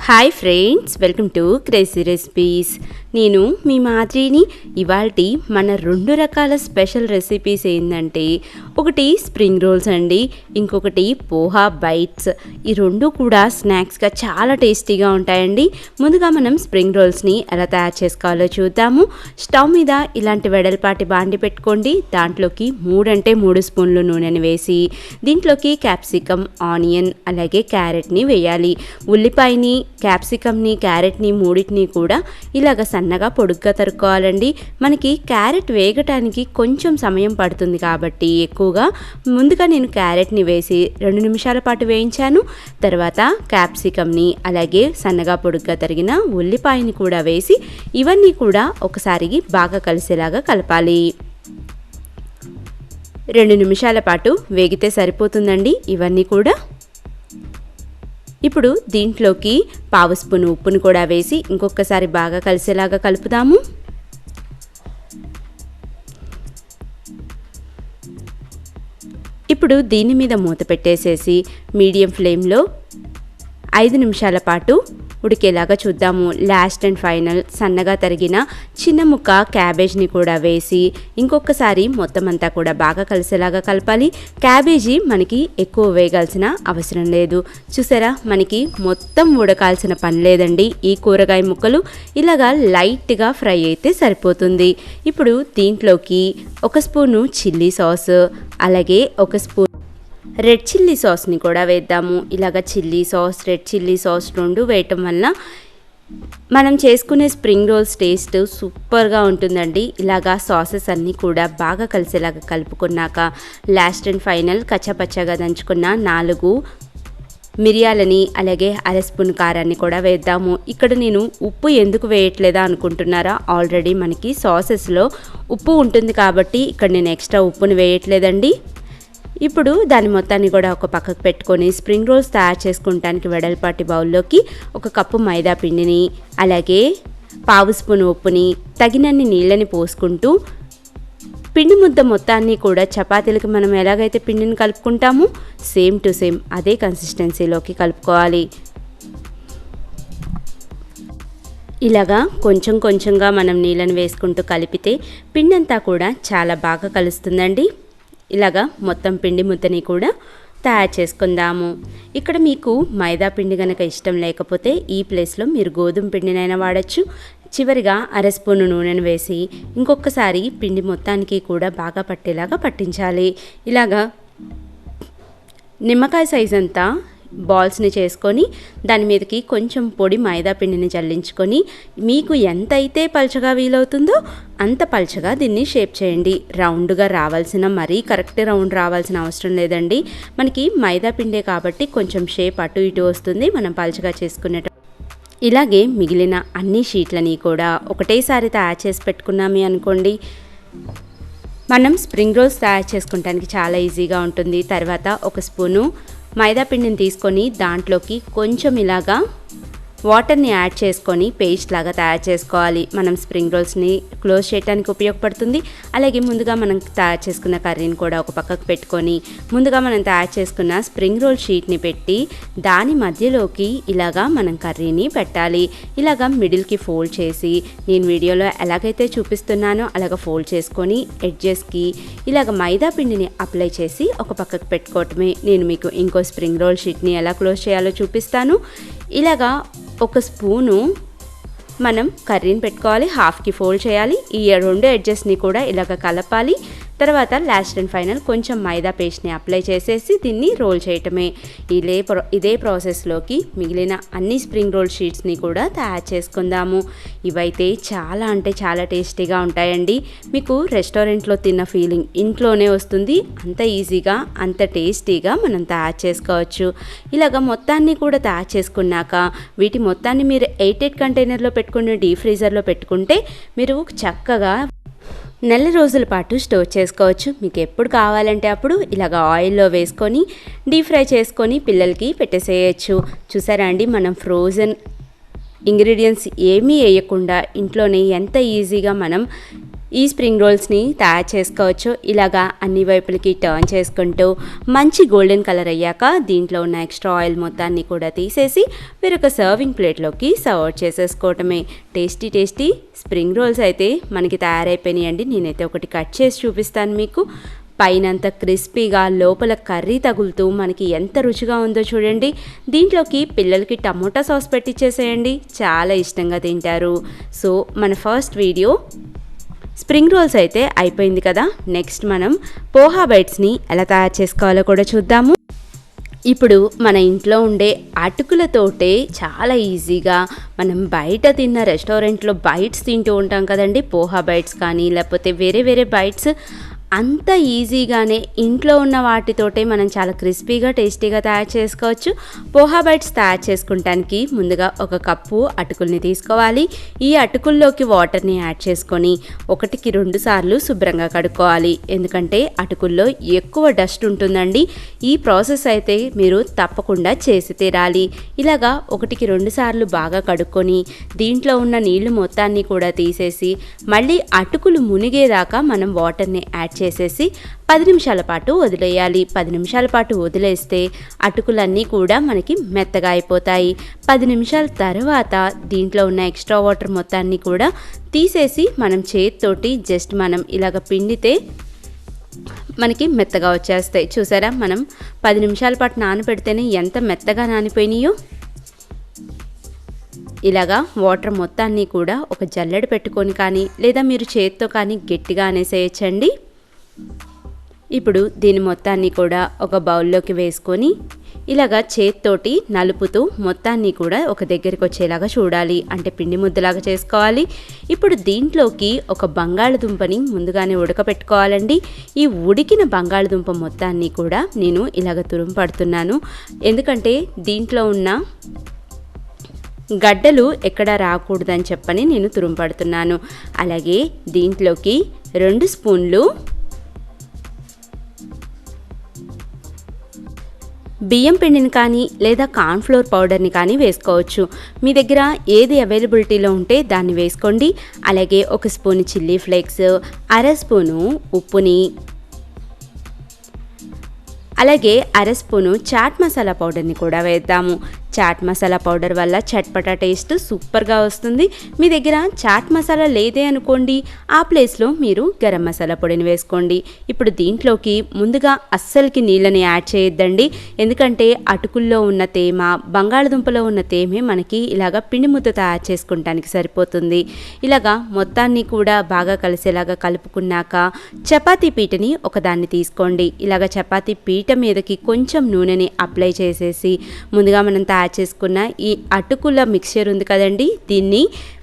Hi friends, welcome to crazy recipes. నేను మీ మాదిరిని. ఇవాల్టి మన 2 రకాల స్పెషల్ రెసిపీస్ ఏంటంటే, ఒకటి స్ప్రింగ్ రోల్స్ అండి, ఇంకొకటి పోహా బైట్స్. ఈ 2 కూడా స్నాక్స్గా చాలా టేస్టీగా ఉంటాయండి. ముందుగా మనం స్ప్రింగ్ రోల్స్ని ఎలా తయారు చేసుకోవాలో చూద్దాము. స్టవ్ మీద ఇలాంటి వెడల్పాటి బాండి పెట్టుకోండి. దాంట్లోకి 3 స్పూన్లు నూనెని వేసి దీంట్లోకి క్యాప్సికమ్, ఆనియన్ అలాగే క్యారెట్ని వేయాలి. ఉల్లిపాయని, క్యాప్సికమ్ని, క్యారెట్ని మూడింటిని కూడా ఇలాగ సన్నగా పొడుగ్గా తరుక్కోవాలండి. మనకి క్యారెట్ వేగటానికి కొంచెం సమయం పడుతుంది కాబట్టి ఎక్కువగా ముందుగా నేను క్యారెట్ని వేసి 2 నిమిషాల పాటు వేయించాను. తర్వాత క్యాప్సికమ్ని అలాగే సన్నగా పొడుగ్గా తరిగిన ఉల్లిపాయని కూడా వేసి ఇవన్నీ కూడా ఒకసారి బాగా కలిసేలాగా కలపాలి. 2 నిమిషాల పాటు వేగితే సరిపోతుందండి ఇవన్నీ కూడా. ఇప్పుడు దీంట్లోకి 1/2 స్పూన్ ఉప్పును కూడా వేసి ఇంకొకసారి బాగా కలిసేలాగా కలుపుదాము. ఇప్పుడు దీని మీద మూత పెట్టేసేసి మీడియం ఫ్లేమ్లో 5 నిమిషాల పాటు ఉడికేలాగా చూద్దాము. లాస్ట్ అండ్ ఫైనల్ సన్నగా తరిగిన చిన్న ముక్క క్యాబేజ్ని కూడా వేసి ఇంకొకసారి మొత్తం అంతా కూడా బాగా కలిసేలాగా కలపాలి. క్యాబేజీ మనకి ఎక్కువ వేగాల్సిన అవసరం లేదు. చూసారా, మనకి మొత్తం ఉడకాల్సిన పని లేదండి. ఈ కూరగాయ ముక్కలు ఇలాగా లైట్గా ఫ్రై అయితే సరిపోతుంది. ఇప్పుడు దీంట్లోకి 1 స్పూను చిల్లీ సాస్ అలాగే 1 స్పూన్ రెడ్ చిల్లీ సాస్ని కూడా వేద్దాము. ఇలాగ chilli sauce, red chilli sauce 2 వేయటం వల్ల మనం చేసుకునే స్ప్రింగ్ రోల్స్ టేస్ట్ సూపర్గా ఉంటుందండి. ఇలాగా సాసెస్ అన్నీ కూడా బాగా కలిసేలాగా కలుపుకున్నాక లాస్ట్ అండ్ ఫైనల్ కచ్చపచ్చగా దంచుకున్న 4 మిరియాలని అలాగే 1/2 స్పూన్ కారాన్ని కూడా వేద్దాము. ఇక్కడ నేను ఉప్పు ఎందుకు వేయట్లేదా అనుకుంటున్నారా? ఆల్రెడీ మనకి సాసెస్లో ఉప్పు ఉంటుంది కాబట్టి ఇక్కడ నేను ఎక్స్ట్రా ఉప్పుని వేయట్లేదండి. ఇప్పుడు దాని మొత్తాన్ని కూడా ఒక పక్కకు పెట్టుకొని స్ప్రింగ్ రోల్స్ తయారు చేసుకుంటానికి వెడల్పాటి బౌల్లోకి 1 కప్పు మైదా పిండిని అలాగే 1/2 స్పూన్ ఉప్పుని తగినన్ని నీళ్ళని పోసుకుంటూ పిండి ముద్ద మొత్తాన్ని కూడా చపాతీలకి మనం ఎలాగైతే పిండిని కలుపుకుంటామో సేమ్ టు సేమ్ అదే కన్సిస్టెన్సీలోకి కలుపుకోవాలి. ఇలాగా కొంచెం కొంచెంగా మనం నీళ్ళని వేసుకుంటూ కలిపితే పిండి అంతా కూడా చాలా బాగా కలుస్తుందండి. ఇలాగా మొత్తం పిండి ముద్దని కూడా తయారు చేసుకుందాము. ఇక్కడ మీకు మైదా పిండి కనుక ఇష్టం లేకపోతే ఈ ప్లేస్లో మీరు గోధుమ పిండినైనా వాడచ్చు. చివరిగా 1/2 స్పూన్ నూనెను వేసి ఇంకొకసారి పిండి మొత్తానికి కూడా బాగా పట్టేలాగా పట్టించాలి. ఇలాగా నిమ్మకాయ సైజ్ అంతా బాల్స్ని చేసుకొని దాని మీదకి కొంచెం పొడి మైదా పిండిని జల్లించుకొని మీకు ఎంతైతే పల్చగా వీలవుతుందో అంత పల్చగా దీన్ని షేప్ చేయండి. రౌండ్గా రావాల్సిన, మరీ కరెక్ట్ రౌండ్ రావాల్సిన అవసరం లేదండి. మనకి మైదా పిండే కాబట్టి కొంచెం షేప్ అటు ఇటు వస్తుంది మనం పల్చగా చేసుకునేట. ఇలాగే మిగిలిన అన్ని షీట్లని కూడా ఒకటేసారి తయారు చేసి పెట్టుకున్నామే అనుకోండి, మనం స్ప్రింగ్ రోల్స్ తయారు చేసుకుంటానికి చాలా ఈజీగా ఉంటుంది. తర్వాత 1 స్పూను మైదా పిండిని తీసుకొని దాంట్లోకి కొంచెం ఇలాగా వాటర్ని యాడ్ చేసుకొని పేస్ట్ లాగా తయారు చేసుకోవాలి. మనం స్ప్రింగ్ రోల్స్ని క్లోజ్ చేయడానికి ఉపయోగపడుతుంది. అలాగే ముందుగా మనం తయారు చేసుకున్న కర్రీని కూడా ఒక పక్కకు పెట్టుకొని ముందుగా మనం తయారు చేసుకున్న స్ప్రింగ్ రోల్ షీట్ని పెట్టి దాని మధ్యలోకి ఇలాగా మనం కర్రీని పెట్టాలి. ఇలాగా మిడిల్కి ఫోల్డ్ చేసి నేను వీడియోలో ఎలాగైతే చూపిస్తున్నానో అలాగ ఫోల్డ్ చేసుకొని ఎడ్జెస్కి ఇలాగ మైదా పిండిని అప్లై చేసి ఒక పక్కకు పెట్టుకోవటమే. నేను మీకు ఇంకో స్ప్రింగ్ రోల్ షీట్ని ఎలా క్లోజ్ చేయాలో చూపిస్తాను. ఇలాగా 1 స్పూను మనం కర్రీని పెట్టుకోవాలి, హాఫ్కి ఫోల్డ్ చేయాలి. ఈ 2 ఎడ్జెస్ని కూడా ఇలాగ కలపాలి. తర్వాత లాస్ట్ అండ్ ఫైనల్ కొంచెం మైదా పేస్ట్ని అప్లై చేసేసి దీన్ని రోల్ చేయటమే. ఇదే ప్రాసెస్లోకి మిగిలిన అన్ని స్ప్రింగ్ రోల్ షీట్స్ని కూడా తయారు చేసుకుందాము. ఇవైతే చాలా అంటే చాలా టేస్టీగా ఉంటాయండి. మీకు రెస్టారెంట్లో తిన్న ఫీలింగ్ ఇంట్లోనే వస్తుంది. అంత ఈజీగా అంత టేస్టీగా మనం తయారు చేసుకోవచ్చు. ఇలాగ మొత్తాన్ని కూడా తయారు చేసుకున్నాక వీటి మొత్తాన్ని మీరు 8 కంటైనర్లో పెట్టుకుని డీప్ ఫ్రీజర్లో పెట్టుకుంటే మీరు చక్కగా నెల రోజుల పాటు స్టోర్ చేసుకోవచ్చు. మీకు ఎప్పుడు కావాలంటే అప్పుడు ఇలాగ ఆయిల్లో వేసుకొని డీప్ ఫ్రై చేసుకొని పిల్లలకి పెట్టేసేయచ్చు. చూసారా అండి, మనం ఫ్రోజన్ ఇంగ్రీడియంట్స్ ఏమీ వేయకుండా ఇంట్లోనే ఎంత ఈజీగా మనం ఈ స్ప్రింగ్ రోల్స్ని తయారు చేసుకోవచ్చు. ఇలాగా అన్ని వైపులకి టర్న్ చేసుకుంటూ మంచి గోల్డెన్ కలర్ అయ్యాక దీంట్లో ఉన్న ఎక్స్ట్రా ఆయిల్ మొత్తాన్ని కూడా తీసేసి వేరొక సర్వింగ్ ప్లేట్లోకి సర్వ్ చేసేసుకోవటమే. టేస్టీ టేస్టీ స్ప్రింగ్ రోల్స్ అయితే మనకి తయారైపోయినాయండి. నేనైతే ఒకటి కట్ చేసి చూపిస్తాను మీకు. పైనంత క్రిస్పీగా లోపల కర్రీ తగులుతూ మనకి ఎంత రుచిగా ఉందో చూడండి. దీంట్లోకి పిల్లలకి టమోటా సాస్ పెట్టించేసేయండి, చాలా ఇష్టంగా తింటారు. సో మన ఫస్ట్ వీడియో స్ప్రింగ్ రోల్స్ అయితే అయిపోయింది కదా. నెక్స్ట్ మనం పోహా బైట్స్ని ఎలా తయారు చేసుకోవాలో కూడా చూద్దాము. ఇప్పుడు మన ఇంట్లో ఉండే అటుకులతోటే చాలా ఈజీగా మనం బయట తిన్న రెస్టారెంట్లో బైట్స్ తింటూ ఉంటాం కదండి, పోహా బైట్స్ కానీ లేకపోతే వేరే వేరే బైట్స్, అంత ఈజీగానే ఇంట్లో ఉన్న వాటితోటే మనం చాలా క్రిస్పీగా టేస్టీగా తయారు చేసుకోవచ్చు. పోహా బైట్స్ తయారు చేసుకుంటానికి ముందుగా ఒక కప్పు అటుకుల్ని తీసుకోవాలి. ఈ అటుకుల్లోకి వాటర్ని యాడ్ చేసుకొని 1కి 2 సార్లు శుభ్రంగా కడుక్కోవాలి. ఎందుకంటే అటుకుల్లో ఎక్కువ డస్ట్ ఉంటుందండి. ఈ ప్రాసెస్ అయితే మీరు తప్పకుండా చేసి తీరాలి. ఇలాగా 1కి 2 సార్లు బాగా కడుక్కొని దీంట్లో ఉన్న నీళ్లు మొత్తాన్ని కూడా తీసేసి మళ్ళీ అటుకులు మునిగేదాకా మనం వాటర్ని యాడ్ చేసేసి 10 నిమిషాల పాటు వదిలేయాలి. 10 నిమిషాల పాటు వదిలేస్తే అటుకులన్నీ కూడా మనకి మెత్తగా అయిపోతాయి. 10 నిమిషాల తర్వాత దీంట్లో ఉన్న ఎక్స్ట్రా వాటర్ మొత్తాన్ని కూడా తీసేసి మనం చేతితోటి జస్ట్ మనం ఇలాగ పిండితే మనకి మెత్తగా వచ్చేస్తాయి. చూసారా, మనం 10 నిమిషాల పాటు నానబెడితేనే ఎంత మెత్తగా నానిపోయినాయో. ఇలాగా వాటర్ మొత్తాన్ని కూడా ఒక జల్లెడ పెట్టుకొని కానీ లేదా మీరు చేతితో కానీ గట్టిగా అనేసేయచ్చండి. ఇప్పుడు దీని మొత్తాన్ని కూడా ఒక బౌల్లోకి వేసుకొని ఇలాగా చేత్తోటి నలుపుతూ మొత్తాన్ని కూడా ఒక దగ్గరికి వచ్చేలాగా చూడాలి, అంటే పిండి ముద్దలాగా చేసుకోవాలి. ఇప్పుడు దీంట్లోకి ఒక బంగాళదుంపని ముందుగానే ఉడకపెట్టుకోవాలండి. ఈ ఉడికిన బంగాళదుంప మొత్తాన్ని కూడా నేను ఇలాగ తురుము పడుతున్నాను, ఎందుకంటే దీంట్లో ఉన్న గడ్డలు ఎక్కడా రాకూడదని చెప్పని నేను తురుము పడుతున్నాను. అలాగే దీంట్లోకి 2 స్పూన్లు బియ్యం పిండిని కానీ లేదా కార్న్ఫ్లోర్ పౌడర్ని కానీ వేసుకోవచ్చు. మీ దగ్గర ఏది అవైలబిలిటీలో ఉంటే దాన్ని వేసుకోండి. అలాగే 1 స్పూన్ చిల్లీ ఫ్లేక్స్, 1/2 స్పూను ఉప్పుని, అలాగే 1/2 స్పూను చాట్ మసాలా పౌడర్ని కూడా వేద్దాము. చాట్ మసాలా పౌడర్ వల్ల చట్పటా టేస్ట్ సూపర్గా వస్తుంది. మీ దగ్గర చాట్ మసాలా లేదే అనుకోండి, ఆ ప్లేస్లో మీరు గరం మసాలా పొడిని వేసుకోండి. ఇప్పుడు దీంట్లోకి ముందుగా అస్సలకి నీళ్ళని యాడ్ చేయొద్దండి, ఎందుకంటే అటుకుల్లో ఉన్న తేమ, బంగాళదుంపలో ఉన్న తేమే మనకి ఇలాగ పిండి ముద్ద తయారు చేసుకుంటానికి సరిపోతుంది. ఇలాగా మొత్తాన్ని కూడా బాగా కలిసేలాగా కలుపుకున్నాక చపాతీ పీటని ఒకదాన్ని తీసుకోండి. ఇలాగ చపాతీ పీట మీదకి కొంచెం నూనెని అప్లై చేసేసి ముందుగా మనం తయారు చేసుకున్న ఈ అటుకుల మిక్చర్ ఉంది కదండి, దీన్ని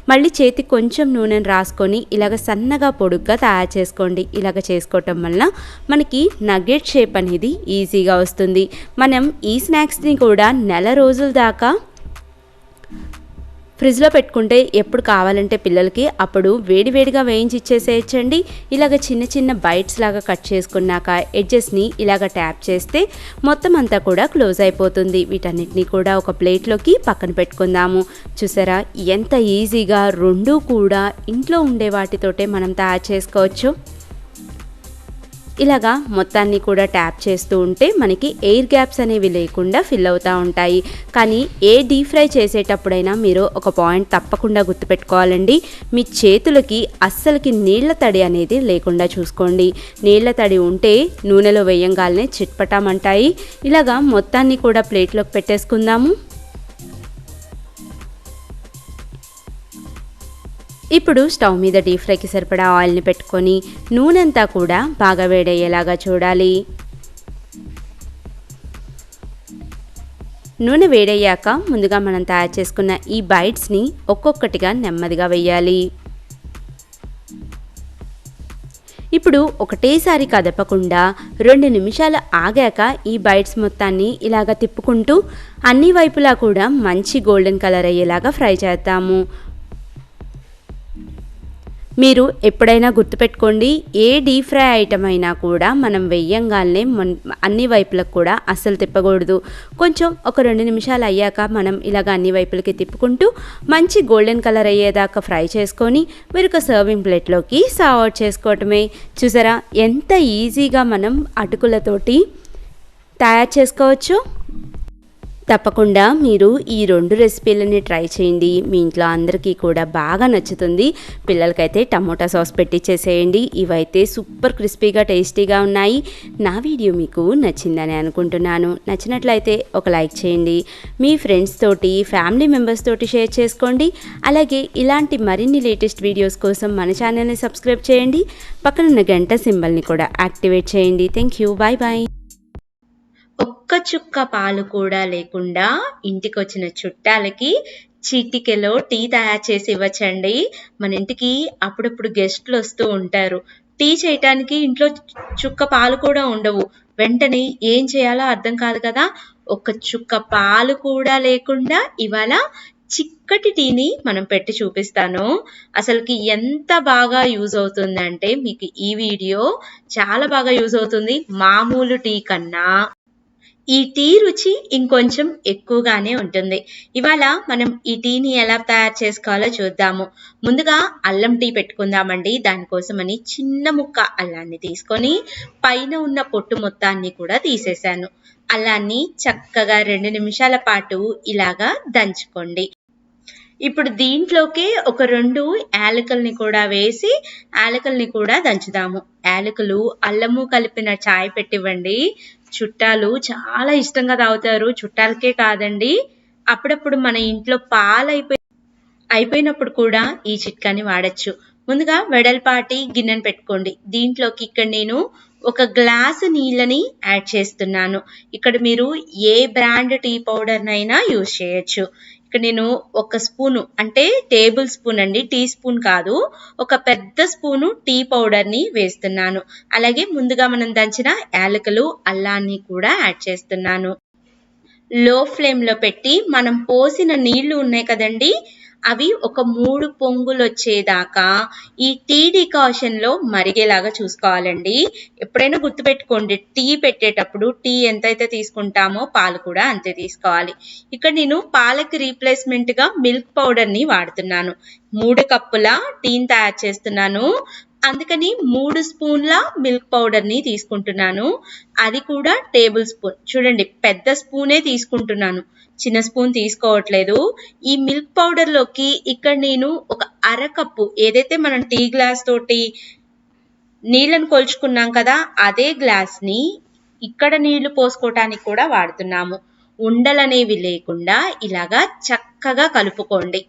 మళ్ళీ చేతికి కొంచెం నూనెను రాసుకొని ఇలాగ సన్నగా పొడుగ్గా తయారు చేసుకోండి. ఇలాగ చేసుకోవటం వల్ల మనకి నగ్గెట్ షేప్ అనేది ఈజీగా వస్తుంది. మనం ఈ స్నాక్స్ని కూడా నెల రోజుల దాకా ఫ్రిడ్జ్లో పెట్టుకుంటే ఎప్పుడు కావాలంటే పిల్లలకి అప్పుడు వేడివేడిగా వేయించి ఇచ్చేసేయచ్చండి. ఇలాగ చిన్న చిన్న బైట్స్ లాగా కట్ చేసుకున్నాక ఎడ్జెస్ని ఇలాగ ట్యాప్ చేస్తే మొత్తం అంతా కూడా క్లోజ్ అయిపోతుంది. వీటన్నిటిని కూడా ఒక ప్లేట్లోకి పక్కన పెట్టుకుందాము. చూసారా ఎంత ఈజీగా 2 కూడా ఇంట్లో ఉండే వాటితోటే మనం తయారు చేసుకోవచ్చు. ఇలాగా మొత్తాన్ని కూడా ట్యాప్ చేస్తూ ఉంటే మనకి ఎయిర్ గ్యాప్స్ అనేవి లేకుండా ఫిల్ అవుతూ ఉంటాయి. కానీ ఏ డీప్ ఫ్రై చేసేటప్పుడైనా మీరు ఒక పాయింట్ తప్పకుండా గుర్తుపెట్టుకోవాలండి, మీ చేతులకి అస్సలకి నీళ్ల తడి అనేది లేకుండా చూసుకోండి. నీళ్ల తడి ఉంటే నూనెలో వేయంగానే చిట్పటామంటాయి. ఇలాగా మొత్తాన్ని కూడా ప్లేట్లోకి పెట్టేసుకుందాము. ఇప్పుడు స్టవ్ మీద డీప్ ఫ్రైకి సరిపడా ఆయిల్ని పెట్టుకొని నూనెంతా కూడా బాగా వేడయ్యేలాగా చూడాలి. నూనె వేడయ్యాక ముందుగా మనం తయారు చేసుకున్న ఈ బైట్స్ని ఒక్కొక్కటిగా నెమ్మదిగా వేయాలి. ఇప్పుడు ఒకటేసారి కదపకుండా 2 నిమిషాలు ఆగాక ఈ బైట్స్ మొత్తాన్ని ఇలాగ తిప్పుకుంటూ అన్ని వైపులా కూడా మంచి గోల్డెన్ కలర్ అయ్యేలాగా ఫ్రై చేద్దాము. మీరు ఎప్పుడైనా గుర్తుపెట్టుకోండి, ఏ డీప్ ఫ్రై ఐటమ్ అయినా కూడా మనం వెయ్యంగానే అన్ని వైపులకు కూడా అస్సలు తిప్పకూడదు. కొంచెం ఒక 2 నిమిషాలు అయ్యాక మనం ఇలాగ అన్ని వైపులకి తిప్పుకుంటూ మంచి గోల్డెన్ కలర్ అయ్యేదాకా ఫ్రై చేసుకొని మరొక సర్వింగ్ ప్లేట్లోకి సర్వ్ అవుట్ చేసుకోవటమే. చూసారా ఎంత ఈజీగా మనం అటుకులతోటి తయారు చేసుకోవచ్చు. తప్పకుండా మీరు ఈ 2 రెసిపీలని ట్రై చేయండి. మీ ఇంట్లో అందరికీ కూడా బాగా నచ్చుతుంది. పిల్లలకైతే టమోటా సాస్ పెట్టించేసేయండి. ఇవైతే సూపర్ క్రిస్పీగా టేస్టీగా ఉన్నాయి. నా వీడియో మీకు నచ్చిందని అనుకుంటున్నాను. నచ్చినట్లయితే ఒక లైక్ చేయండి. మీ ఫ్రెండ్స్ తోటి, ఫ్యామిలీ మెంబర్స్ తోటి షేర్ చేసుకోండి. అలాగే ఇలాంటి మరిన్ని లేటెస్ట్ వీడియోస్ కోసం మన ఛానల్ని సబ్స్క్రైబ్ చేయండి. పక్కనున్న గంట సింబల్ని కూడా యాక్టివేట్ చేయండి. Thank you. Bye bye. ఒక్క చుక్క పాలు కూడా లేకుండా ఇంటికి వచ్చిన చుట్టాలకి చిటికెలో టీ తయారు చేసి ఇవ్వచ్చండి. మన ఇంటికి అప్పుడప్పుడు గెస్ట్లు వస్తూ ఉంటారు. టీ చేయటానికి ఇంట్లో చుక్క పాలు కూడా ఉండవు. వెంటనే ఏం చేయాలో అర్థం కాదు కదా. ఒక్క చుక్క పాలు కూడా లేకుండా ఇవాళ చిక్కటి టీని మనం పెట్టి చూపిస్తాను. అసలుకి ఎంత బాగా యూజ్ అవుతుందంటే మీకు ఈ వీడియో చాలా బాగా యూజ్ అవుతుంది. మామూలు టీ కన్నా ఈ టీ రుచి ఇంకొంచెం ఎక్కువగానే ఉంటుంది. ఇవాళ మనం ఈ టీని ఎలా తయారు చేసుకోవాలో చూద్దాము. ముందుగా అల్లం టీ పెట్టుకుందామండి. దానికోసమని చిన్న ముక్క అల్లాన్ని తీసుకొని పైన ఉన్న పొట్టు మొత్తాన్ని కూడా తీసేశాను. అల్లాన్ని చక్కగా 2 నిమిషాల పాటు ఇలాగా దంచుకోండి. ఇప్పుడు దీంట్లోకి ఒక 2 యాలకుల్ని కూడా వేసి యాలకుల్ని కూడా దంచుదాము. యాలకులు అల్లము కలిపిన చాయ్ పెట్టివ్వండి. చుట్టాలు చాలా ఇష్టంగా తాగుతారు. చుట్టాలకే కాదండి, అప్పుడప్పుడు మన ఇంట్లో పాలు అయిపోయినప్పుడు కూడా ఈ చిట్కాని వాడచ్చు. ముందుగా వెడల్పాటి గిన్నెను పెట్టుకోండి. దీంట్లోకి ఇక్కడ నేను 1 గ్లాసు నీళ్ళని యాడ్ చేస్తున్నాను. ఇక్కడ మీరు ఏ బ్రాండ్ టీ పౌడర్నైనా యూజ్ చేయొచ్చు. ఇక్కడ నేను 1 స్పూను అంటే టేబుల్ స్పూన్ అండి, టీ స్పూన్ కాదు, ఒక పెద్ద స్పూను టీ పౌడర్ని వేస్తున్నాను. అలాగే ముందుగా మనం దంచిన యాలకులు, అల్లాన్ని కూడా యాడ్ చేస్తున్నాను. లో ఫ్లేమ్లో పెట్టి మనం పోసిన నీళ్లు ఉన్నాయి కదండి, అవి ఒక 3 పొంగులు వచ్చేదాకా ఈ టీ డికాషన్లో మరిగేలాగా చూసుకోవాలండి. ఎప్పుడైనా గుర్తుపెట్టుకోండి, టీ పెట్టేటప్పుడు టీ ఎంతైతే తీసుకుంటామో పాలు కూడా అంతే తీసుకోవాలి. ఇక్కడ నేను పాలకి రీప్లేస్మెంట్గా మిల్క్ పౌడర్ని వాడుతున్నాను. 3 కప్పుల టీని తయారు చేస్తున్నాను, అందుకని 3 స్పూన్ల మిల్క్ పౌడర్ని తీసుకుంటున్నాను. అది కూడా టేబుల్ స్పూన్. చూడండి, పెద్ద స్పూనే తీసుకుంటున్నాను, చిన్న స్పూన్ తీసుకోవట్లేదు. ఈ మిల్క్ పౌడర్లోకి ఇక్కడ నేను ఒక అరకప్పు, ఏదైతే మనం టీ గ్లాస్ తోటి నీళ్ళను కొలుచుకున్నాం కదా, అదే గ్లాస్ని ఇక్కడ నీళ్లు పోసుకోవటానికి కూడా వాడుతున్నాము. ఉండలనేవి లేకుండా ఇలాగా చక్కగా కలుపుకోండి.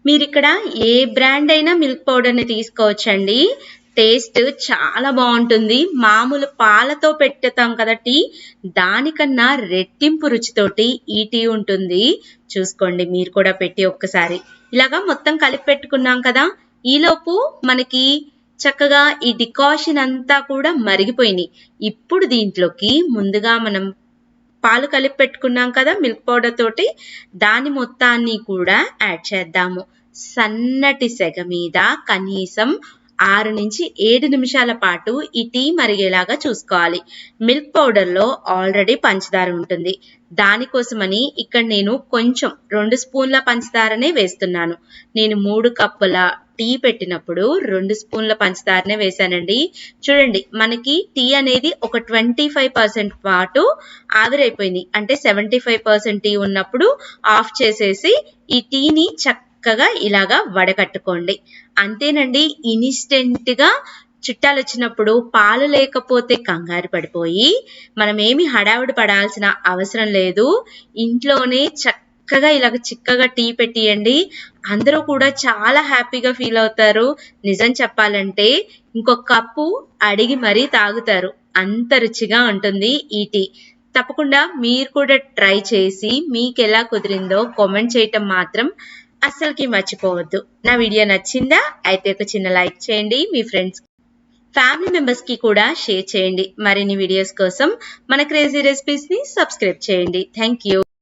మీరు ఇక్కడ ఏ బ్రాండ్ అయినా మిల్క్ పౌడర్ని తీసుకోవచ్చండి. టేస్ట్ చాలా బాగుంటుంది. మామూలు పాలతో పెట్టుతాం కదా టీ, దానికన్నా రెట్టింపు రుచితోటి ఈ టీ ఉంటుంది. చూసుకోండి, మీరు కూడా పెట్టి ఒక్కసారి. ఇలాగా మొత్తం కలిపి పెట్టుకున్నాం కదా, ఈలోపు మనకి చక్కగా ఈ డికాషన్ అంతా కూడా మరిగిపోయినాయి. ఇప్పుడు దీంట్లోకి ముందుగా మనం పాలు కలిపి పెట్టుకున్నాం కదా మిల్క్ పౌడర్ తోటి, దాని మొత్తాన్ని కూడా యాడ్ చేద్దాము. సన్నటి సెగ మీద కనీసం 6 నుంచి 7 నిమిషాల పాటు ఈ టీ మరిగేలాగా చూసుకోవాలి. మిల్క్ పౌడర్లో ఆల్రెడీ పంచదార ఉంటుంది. దానికోసమని ఇక్కడ నేను కొంచెం 2 స్పూన్ల పంచదారనే వేస్తున్నాను. నేను 3 కప్పుల టీ పెట్టినప్పుడు 2 స్పూన్ల పంచదారనే వేశానండి. చూడండి, మనకి టీ అనేది ఒక 25% పాటు ఆవిరైపోయింది. అంటే 75% టీ ఉన్నప్పుడు ఆఫ్ చేసేసి ఈ టీని చక్కగా ఇలాగా వడగట్టుకోండి. అంతేనండి, ఇన్స్టెంట్గా చుట్టాలు వచ్చినప్పుడు పాలు లేకపోతే కంగారు పడిపోయి మనమేమి హడావుడి పడాల్సిన అవసరం లేదు. ఇంట్లోనే చక్కగా ఇలాగ చిక్కగా టీ పెట్టియండి. అందరూ కూడా చాలా హ్యాపీగా ఫీల్ అవుతారు. నిజం చెప్పాలంటే ఇంకొక కప్పు అడిగి మరీ తాగుతారు, అంత రుచిగా ఉంటుంది ఈ టీ. తప్పకుండా మీరు కూడా ట్రై చేసి మీకు ఎలా కుదిరిందో కామెంట్ చేయటం మాత్రం అస్సలకి మర్చిపోవద్దు. నా వీడియో నచ్చిందా? అయితే ఒక చిన్న లైక్ చేయండి. మీ ఫ్రెండ్స్, ఫ్యామిలీ మెంబర్స్ కి కూడా షేర్ చేయండి. మరిన్ని వీడియోస్ కోసం మన క్రేజీ రెసిపీస్ ని సబ్స్క్రైబ్ చేయండి. Thank you.